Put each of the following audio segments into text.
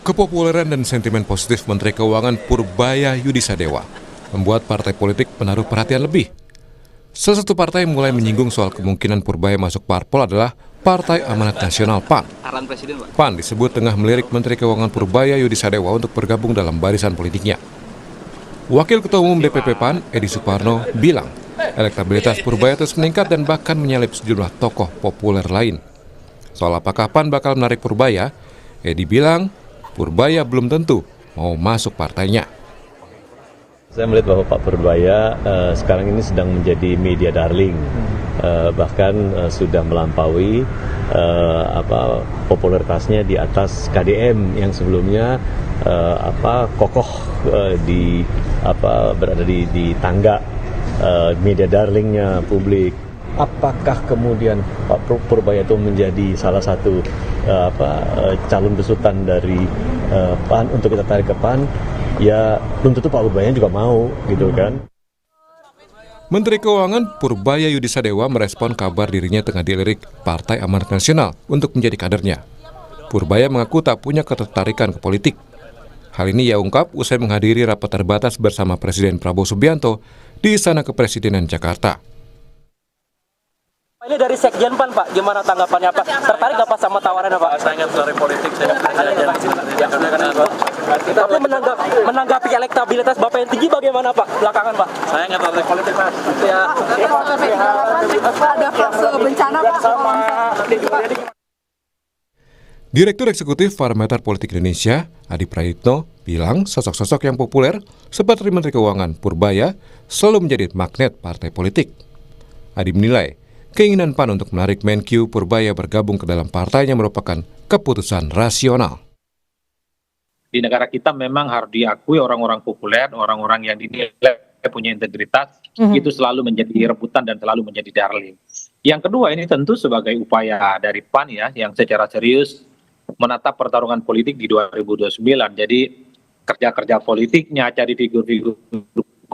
Kepopuleran dan sentimen positif Menteri Keuangan Purbaya Yudisadewa membuat partai politik menaruh perhatian lebih. Salah satu partai yang mulai menyinggung soal kemungkinan Purbaya masuk parpol adalah Partai Amanat Nasional PAN. PAN disebut tengah melirik Menteri Keuangan Purbaya Yudisadewa untuk bergabung dalam barisan politiknya. Wakil Ketua Umum DPP PAN, Edi Suparno, bilang elektabilitas Purbaya terus meningkat dan bahkan menyalip sejumlah tokoh populer lain. Soal apakah PAN bakal menarik Purbaya, Edi bilang Purbaya belum tentu mau masuk partainya. Saya melihat bahwa Pak Purbaya sekarang ini sedang menjadi media darling, bahkan sudah melampaui popularitasnya di atas KDM yang sebelumnya kokoh berada di tangga media darlingnya publik. Apakah kemudian Pak Purbaya itu menjadi salah satu calon besutan dari PAN untuk kita tarik ke PAN? Ya belum tentu Pak Purbaya juga mau gitu kan. Menteri Keuangan Purbaya Yudisadewa merespon kabar dirinya tengah dilirik Partai Amanat Nasional untuk menjadi kadernya. Purbaya mengaku tak punya ketertarikan ke politik. Hal ini ia ungkap usai menghadiri rapat terbatas bersama Presiden Prabowo Subianto di Istana Kepresidenan Jakarta. Ini dari Sekjen PAN, Pak. Gimana tanggapannya, Pak? Tertarik nggak Pak sama tawarannya, Pak? Saya nggak dari politik, saya Tapi menanggapi elektabilitas Bapak yang tinggi bagaimana, Pak? Belakangan, Pak? saya nggak dari politik, Mas. Ya. Ada fase bencana, Pak. Direktur Eksekutif Parameter Politik Indonesia, Adi Prayitno, bilang sosok-sosok yang populer seperti Menteri Keuangan Purbaya selalu menjadi magnet partai politik. Adi menilai keinginan PAN untuk menarik Menkyu Purbaya bergabung ke dalam partainya merupakan keputusan rasional. Di negara kita memang harus diakui orang-orang populer, orang-orang yang dinilai punya integritas, itu selalu menjadi rebutan dan selalu menjadi darling. Yang kedua, ini tentu sebagai upaya dari PAN ya, yang secara serius menatap pertarungan politik di 2029. Jadi kerja-kerja politiknya, cari figur-figur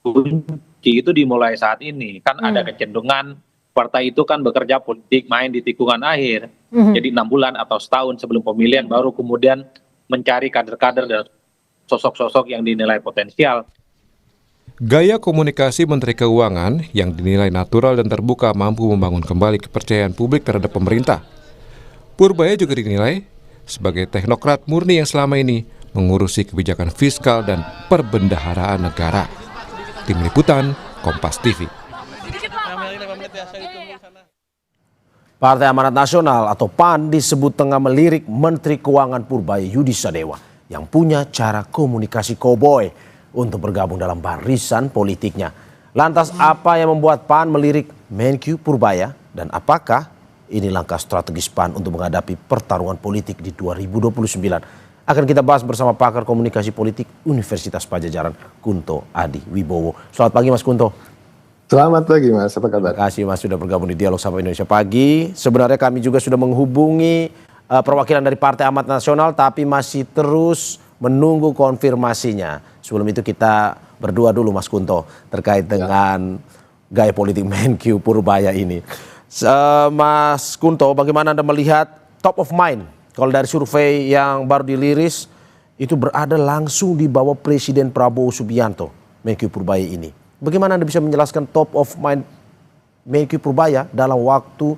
kunci itu dimulai saat ini. Kan ada kecenderungan partai itu kan bekerja politik main di tikungan akhir. Jadi 6 bulan atau setahun sebelum pemilihan baru kemudian mencari kader-kader dan sosok-sosok yang dinilai potensial. Gaya komunikasi Menteri Keuangan yang dinilai natural dan terbuka mampu membangun kembali kepercayaan publik terhadap pemerintah. Purbaya juga dinilai sebagai teknokrat murni yang selama ini mengurusi kebijakan fiskal dan perbendaharaan negara. Tim Liputan, Kompas TV. Partai Amanat Nasional atau PAN disebut tengah melirik Menteri Keuangan Purbaya Yudisadewa yang punya cara komunikasi koboi untuk bergabung dalam barisan politiknya. Lantas apa yang membuat PAN melirik Menkyu Purbaya dan apakah ini langkah strategis PAN untuk menghadapi pertarungan politik di 2029? Akan kita bahas bersama pakar komunikasi politik Universitas Padjadjaran, Kunto Adi Wibowo. Selamat pagi Mas Kunto. Selamat pagi Mas, apa kabar? Terima kasih Mas sudah bergabung di Dialog Sapa Indonesia Pagi. Sebenarnya kami juga sudah menghubungi perwakilan dari Partai Amanat Nasional tapi masih terus menunggu konfirmasinya. Sebelum itu kita berdua dulu Mas Kunto terkait dengan gaya politik Menkyu Purbaya ini. Mas Kunto, bagaimana Anda melihat top of mind? Kalau dari survei yang baru dirilis itu berada langsung di bawah Presiden Prabowo Subianto, Menkyu Purbaya ini. Bagaimana Anda bisa menjelaskan top of mind Menkyu Purbaya dalam waktu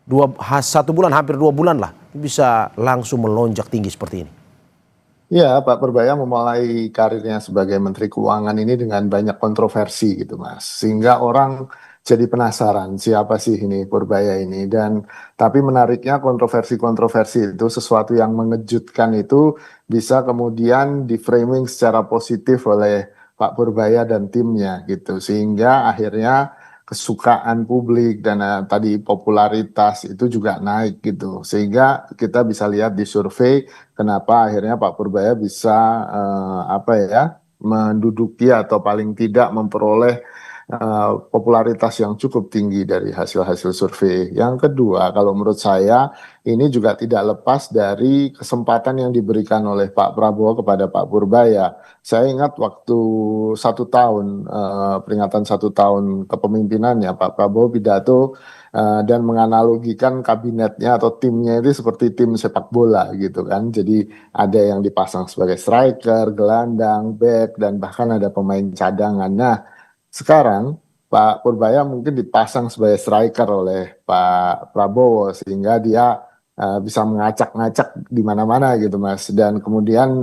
1 bulan, hampir 2 bulan lah, bisa langsung melonjak tinggi seperti ini? Ya, Pak Purbaya memulai karirnya sebagai Menteri Keuangan ini dengan banyak kontroversi gitu Mas. Sehingga orang jadi penasaran siapa sih ini Purbaya ini. Tapi menariknya kontroversi-kontroversi itu sesuatu yang mengejutkan itu bisa kemudian di-framing secara positif oleh Pak Purbaya dan timnya gitu. Sehingga akhirnya kesukaan publik dan tadi popularitas itu juga naik gitu. Sehingga kita bisa lihat di survei kenapa akhirnya Pak Purbaya bisa menduduki atau paling tidak memperoleh popularitas yang cukup tinggi dari hasil-hasil survei. Yang kedua, kalau menurut saya ini juga tidak lepas dari kesempatan yang diberikan oleh Pak Prabowo kepada Pak Purbaya. Saya ingat waktu 1 tahun peringatan 1 tahun kepemimpinannya Pak Prabowo pidato dan menganalogikan kabinetnya atau timnya itu seperti tim sepak bola gitu kan. Jadi ada yang dipasang sebagai striker, gelandang, back, dan bahkan ada pemain cadangan. Nah, sekarang Pak Purbaya mungkin dipasang sebagai striker oleh Pak Prabowo sehingga dia bisa mengacak-ngacak di mana-mana gitu Mas. Dan kemudian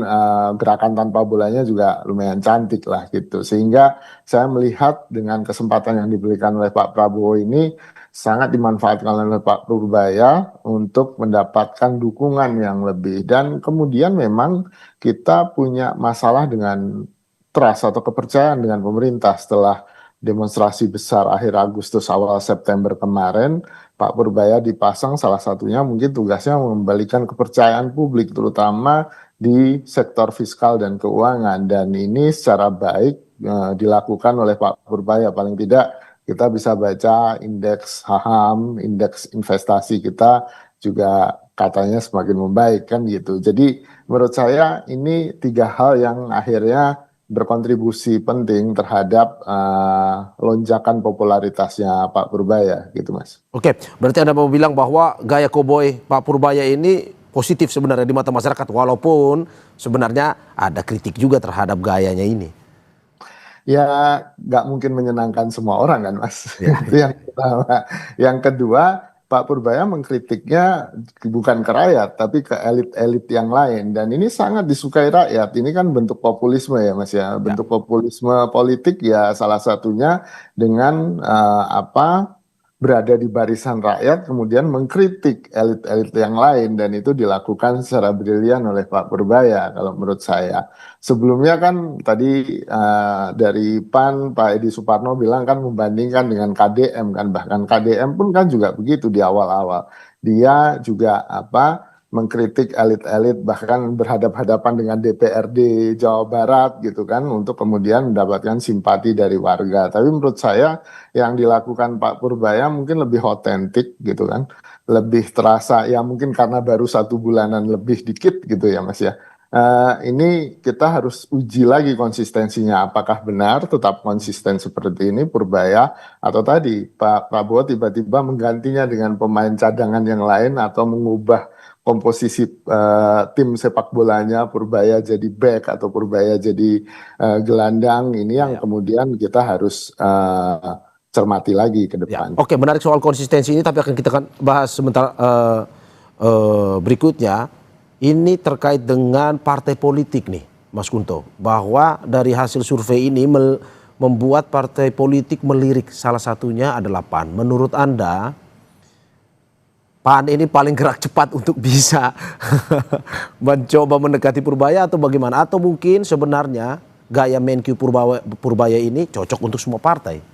gerakan tanpa bolanya juga lumayan cantik lah gitu. Sehingga saya melihat dengan kesempatan yang diberikan oleh Pak Prabowo ini sangat dimanfaatkan oleh Pak Purbaya untuk mendapatkan dukungan yang lebih. Dan kemudian memang kita punya masalah dengan trust atau kepercayaan dengan pemerintah setelah demonstrasi besar akhir Agustus awal September kemarin. Pak Purbaya dipasang salah satunya mungkin tugasnya mengembalikan kepercayaan publik terutama di sektor fiskal dan keuangan, dan ini secara baik dilakukan oleh Pak Purbaya. Paling tidak kita bisa baca indeks saham, indeks investasi kita juga katanya semakin membaik kan gitu. Jadi menurut saya ini 3 hal yang akhirnya berkontribusi penting terhadap lonjakan popularitasnya Pak Purbaya gitu Mas. Oke, berarti Anda mau bilang bahwa gaya koboi Pak Purbaya ini positif sebenarnya di mata masyarakat, walaupun sebenarnya ada kritik juga terhadap gayanya ini. Ya nggak mungkin menyenangkan semua orang kan Mas. Itu yang pertama. Yang kedua, Pak Purbaya mengkritiknya bukan ke rakyat, tapi ke elit-elit yang lain. Dan ini sangat disukai rakyat. Ini kan bentuk populisme ya Mas ya. Bentuk populisme politik ya salah satunya dengan berada di barisan rakyat kemudian mengkritik elit-elit yang lain, dan itu dilakukan secara brilian oleh Pak Purbaya kalau menurut saya. Sebelumnya kan tadi dari PAN Pak Edi Suparno bilang kan membandingkan dengan KDM kan, bahkan KDM pun kan juga begitu di awal-awal. Dia juga mengkritik elit-elit, bahkan berhadap-hadapan dengan DPRD Jawa Barat gitu kan, untuk kemudian mendapatkan simpati dari warga. Tapi menurut saya yang dilakukan Pak Purbaya mungkin lebih otentik gitu kan, lebih terasa ya, mungkin karena baru 1 bulanan lebih dikit gitu ya Mas ya. Ini kita harus uji lagi konsistensinya, apakah benar tetap konsisten seperti ini Purbaya, atau tadi Pak Prabowo tiba-tiba menggantinya dengan pemain cadangan yang lain atau mengubah komposisi tim sepak bolanya, Purbaya jadi back atau Purbaya jadi gelandang. Ini yang kemudian kita harus cermati lagi ke depan. Oke, menarik soal konsistensi ini, tapi akan kita bahas sebentar berikutnya. Ini terkait dengan partai politik nih Mas Kunto, bahwa dari hasil survei ini membuat partai politik melirik, salah satunya adalah PAN. Menurut Anda PAN ini paling gerak cepat untuk bisa mencoba mendekati Purbaya atau bagaimana? Atau mungkin sebenarnya gaya Menkyu Purbaya ini cocok untuk semua partai?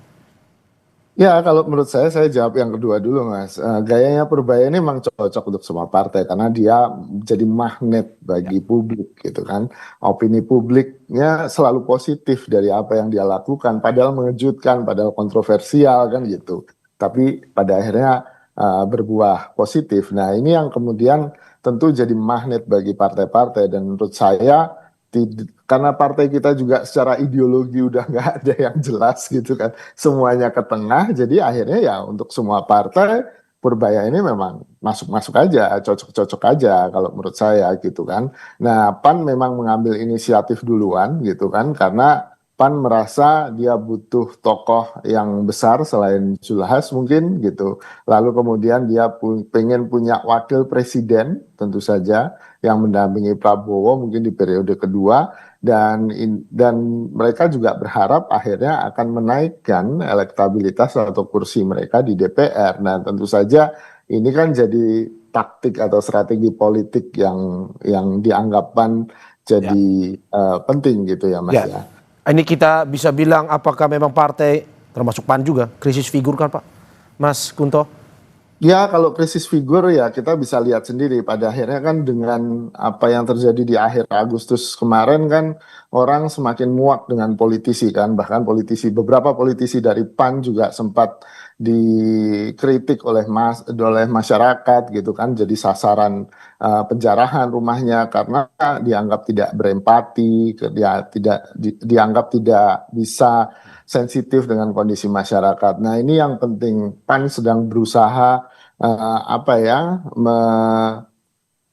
Ya, kalau menurut saya jawab yang kedua dulu Mas. Gayanya Purbaya ini memang cocok untuk semua partai karena dia jadi magnet bagi publik gitu kan. Opini publiknya selalu positif dari apa yang dia lakukan, padahal mengejutkan, padahal kontroversial kan gitu. Tapi pada akhirnya berbuah positif. Nah, ini yang kemudian tentu jadi magnet bagi partai-partai, dan menurut saya karena partai kita juga secara ideologi udah nggak ada yang jelas gitu kan, semuanya ke tengah, jadi akhirnya ya untuk semua partai Purbaya ini memang masuk-masuk aja, cocok-cocok aja kalau menurut saya gitu kan. Nah, PAN memang mengambil inisiatif duluan gitu kan, karena PAN merasa dia butuh tokoh yang besar selain Zulhas mungkin gitu. Lalu kemudian dia pengen punya wakil presiden tentu saja yang mendampingi Prabowo mungkin di periode kedua, dan mereka juga berharap akhirnya akan menaikkan elektabilitas atau kursi mereka di DPR. Nah, tentu saja ini kan jadi taktik atau strategi politik yang dianggap PAN jadi penting gitu ya Mas ya. Ini kita bisa bilang apakah memang partai termasuk PAN juga krisis figur kan Pak Mas Kunto? Ya, kalau krisis figur ya kita bisa lihat sendiri pada akhirnya kan dengan apa yang terjadi di akhir Agustus kemarin kan orang semakin muak dengan politisi kan, bahkan beberapa politisi dari PAN juga sempat dikritik oleh masyarakat gitu kan, jadi sasaran penjarahan rumahnya karena dianggap tidak berempati, dianggap tidak bisa sensitif dengan kondisi masyarakat. Nah, ini yang penting. PAN sedang berusaha apa ya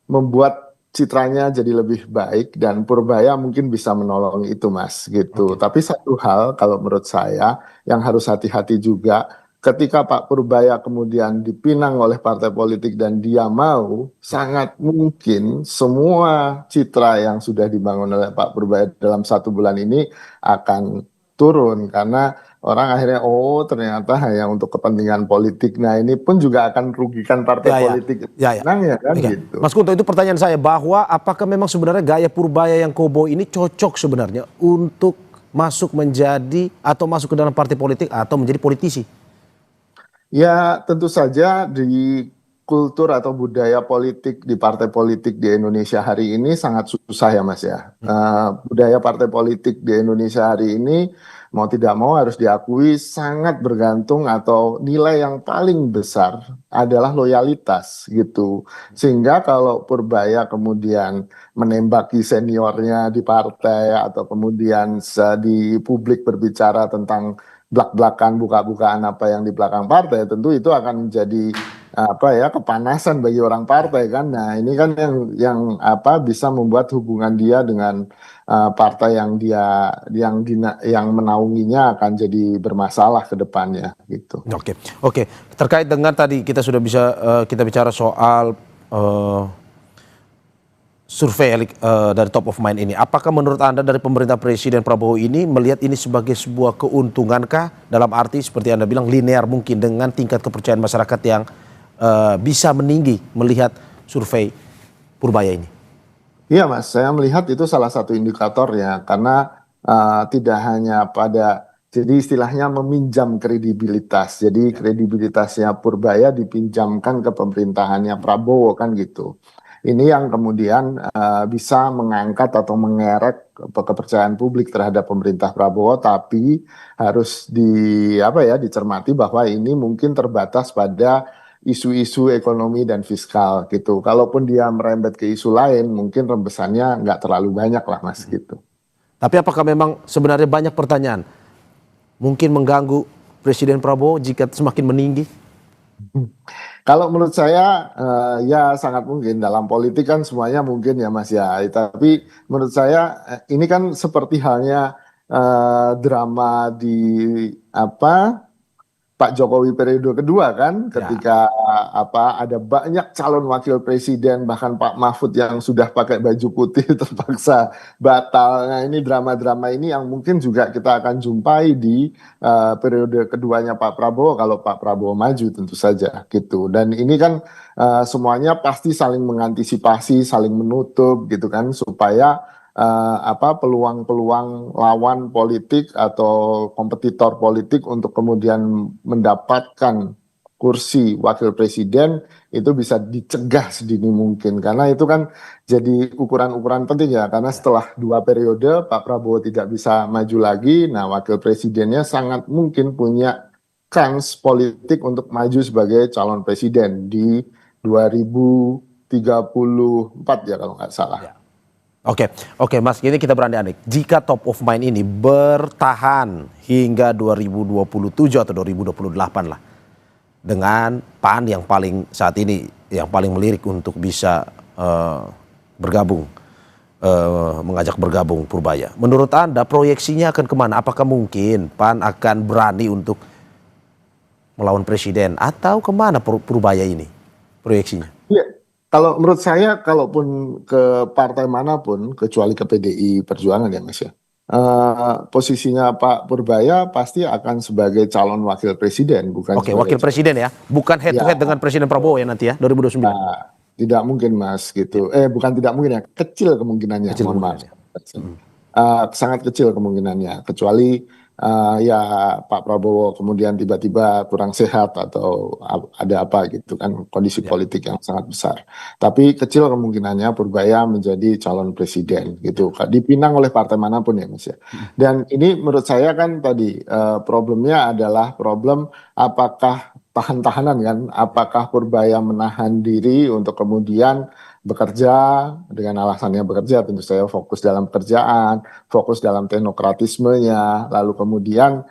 membuat citranya jadi lebih baik dan Purbaya mungkin bisa menolong itu Mas gitu. Oke. Tapi satu hal kalau menurut saya yang harus hati-hati juga ketika Pak Purbaya kemudian dipinang oleh partai politik dan dia mau, sangat mungkin semua citra yang sudah dibangun oleh Pak Purbaya dalam 1 bulan ini akan turun karena orang akhirnya ternyata hanya untuk kepentingan politik. Nah ini pun juga akan merugikan partai Ya, ya. politik Ya, ya. menang ya kan Oke. gitu. Mas Kunto, itu pertanyaan saya bahwa apakah memang sebenarnya gaya Purbaya yang koboi ini cocok sebenarnya untuk masuk menjadi atau masuk ke dalam partai politik atau menjadi politisi? Ya tentu saja di kultur atau budaya politik di partai politik di Indonesia hari ini sangat susah ya Mas ya. Budaya partai politik di Indonesia hari ini mau tidak mau harus diakui sangat bergantung atau nilai yang paling besar adalah loyalitas gitu. Sehingga kalau Purbaya kemudian menembaki seniornya di partai atau kemudian di publik berbicara tentang belak-belakan buka-bukaan apa yang di belakang partai, tentu itu akan menjadi apa ya kepanasan bagi orang partai kan. Nah ini kan yang apa bisa membuat hubungan dia dengan partai yang menaunginya akan jadi bermasalah ke depannya gitu. Oke, oke. Terkait dengan tadi kita sudah bisa kita bicara soal survei dari top of mind ini. Apakah menurut Anda dari pemerintah Presiden Prabowo ini melihat ini sebagai sebuah keuntungankah dalam arti seperti Anda bilang linear mungkin dengan tingkat kepercayaan masyarakat yang bisa meninggi melihat survei Purbaya ini? Iya Mas, saya melihat itu salah satu indikatornya karena tidak hanya jadi istilahnya meminjam kredibilitas. Jadi kredibilitasnya Purbaya dipinjamkan ke pemerintahannya Prabowo kan gitu. Ini yang kemudian bisa mengangkat atau mengerek kepercayaan publik terhadap pemerintah Prabowo, tapi harus dicermati bahwa ini mungkin terbatas pada isu-isu ekonomi dan fiskal gitu. Kalaupun dia merembet ke isu lain, mungkin rembesannya nggak terlalu banyak lah Mas gitu. Tapi apakah memang sebenarnya banyak pertanyaan mungkin mengganggu Presiden Prabowo jika semakin meninggi? Kalau menurut saya ya sangat mungkin dalam politik kan semuanya mungkin ya Mas ya. Tapi menurut saya ini kan seperti halnya drama di Pak Jokowi periode kedua kan ketika ada banyak calon wakil presiden bahkan Pak Mahfud yang sudah pakai baju putih terpaksa batal. Nah ini drama-drama ini yang mungkin juga kita akan jumpai di periode keduanya Pak Prabowo kalau Pak Prabowo maju tentu saja gitu. Dan ini kan semuanya pasti saling mengantisipasi, saling menutup gitu kan supaya peluang-peluang lawan politik atau kompetitor politik untuk kemudian mendapatkan kursi wakil presiden itu bisa dicegah sedini mungkin karena itu kan jadi ukuran-ukuran penting ya karena setelah 2 periode Pak Prabowo tidak bisa maju lagi, nah wakil presidennya sangat mungkin punya kans politik untuk maju sebagai calon presiden di 2034 ya kalau nggak salah. Ya. Oke Mas, ini kita berandai-andai. Jika top of mind ini bertahan hingga 2027 atau 2028 lah. Dengan PAN yang paling saat ini, yang paling melirik untuk bisa bergabung, mengajak bergabung Purbaya. Menurut Anda proyeksinya akan kemana? Apakah mungkin PAN akan berani untuk melawan presiden? Atau kemana Purbaya ini proyeksinya? Iya. Kalau menurut saya, kalaupun ke partai manapun, kecuali ke PDI Perjuangan ya Mas ya, posisinya Pak Purbaya pasti akan sebagai calon wakil presiden, bukan Oke, sebagai wakil presiden ya, bukan head to head dengan Presiden Prabowo ya nanti ya, 2029. tidak mungkin Mas gitu. Bukan tidak mungkin ya, kecil kemungkinannya. Kecil mohon maaf. kemungkinannya. Sangat kecil kemungkinannya, kecuali ya Pak Prabowo kemudian tiba-tiba kurang sehat atau ada apa gitu kan, kondisi politik yang sangat besar. Tapi kecil kemungkinannya Purbaya menjadi calon presiden gitu, dipinang oleh partai manapun ya Mas ya. Dan ini menurut saya kan tadi problemnya adalah problem apakah tahan-tahanan kan, apakah Purbaya menahan diri untuk kemudian bekerja dengan alasannya bekerja, tentu saya fokus dalam pekerjaan, fokus dalam teknokratismenya, lalu kemudian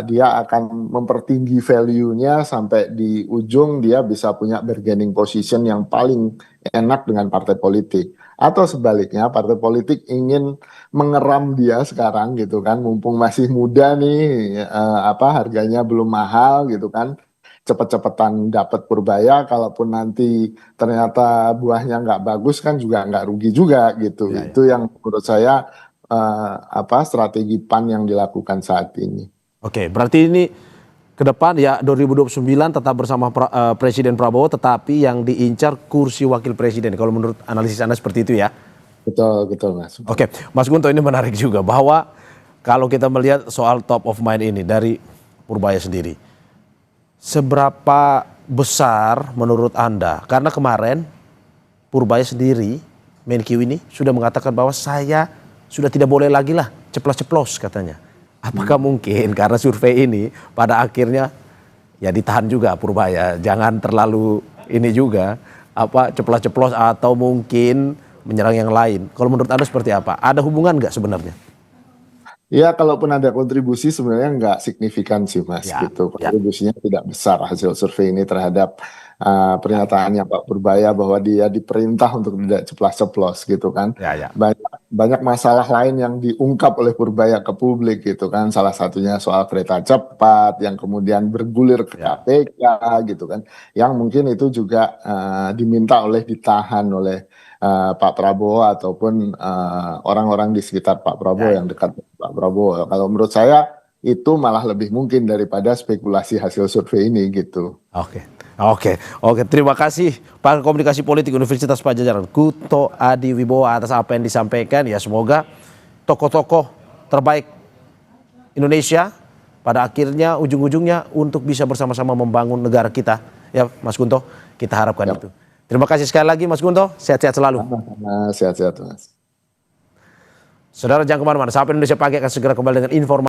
dia akan mempertinggi value-nya sampai di ujung dia bisa punya bargaining position yang paling enak dengan partai politik. Atau sebaliknya partai politik ingin mengeram dia sekarang gitu kan, mumpung masih muda nih, harganya belum mahal gitu kan, cepet-cepetan dapat Purbaya, kalaupun nanti ternyata buahnya nggak bagus kan juga nggak rugi juga gitu. Ya, ya. Itu yang menurut saya strategi PAN yang dilakukan saat ini. Oke, berarti ini ke depan ya 2029 tetap bersama Presiden Prabowo, tetapi yang diincar kursi wakil presiden. Kalau menurut analisis Anda seperti itu ya? Betul, betul Mas. Oke, Mas Gunto, ini menarik juga bahwa kalau kita melihat soal top of mind ini dari Purbaya sendiri, seberapa besar menurut Anda? Karena kemarin Purbaya sendiri, Menkyu ini sudah mengatakan bahwa saya sudah tidak boleh lagi lah ceplos-ceplos katanya. Apakah mungkin karena survei ini pada akhirnya ya ditahan juga Purbaya, jangan terlalu ini juga ceplos-ceplos atau mungkin menyerang yang lain. Kalau menurut Anda seperti apa? Ada hubungan nggak sebenarnya? Ya, kalaupun ada kontribusi sebenarnya nggak signifikan sih Mas, Ya, gitu. ya. Kontribusinya tidak besar hasil survei ini terhadap pernyataannya Pak Purbaya bahwa dia diperintah untuk tidak ceplas-ceplos gitu kan. Ya, ya. Banyak masalah lain yang diungkap oleh Purbaya ke publik gitu kan. Salah satunya soal kereta cepat yang kemudian bergulir ke Ya. KPK gitu kan. Yang mungkin itu juga diminta ditahan oleh Pak Prabowo ataupun orang-orang di sekitar Pak Prabowo yang dekat dengan Pak Prabowo. Kalau menurut saya itu malah lebih mungkin daripada spekulasi hasil survei ini gitu. Oke. Terima kasih Pak Komunikasi Politik Universitas Padjadjaran, Kuto Adi Wibowo, atas apa yang disampaikan. Ya, semoga tokoh-tokoh terbaik Indonesia pada akhirnya ujung-ujungnya untuk bisa bersama-sama membangun negara kita. Ya, Mas Gunto, kita harapkan itu. Terima kasih sekali lagi Mas Gunto, sehat-sehat selalu. Sehat-sehat Mas. Saudara, jangan kemana-mana, Sapa Indonesia Pagi akan segera kembali dengan informasi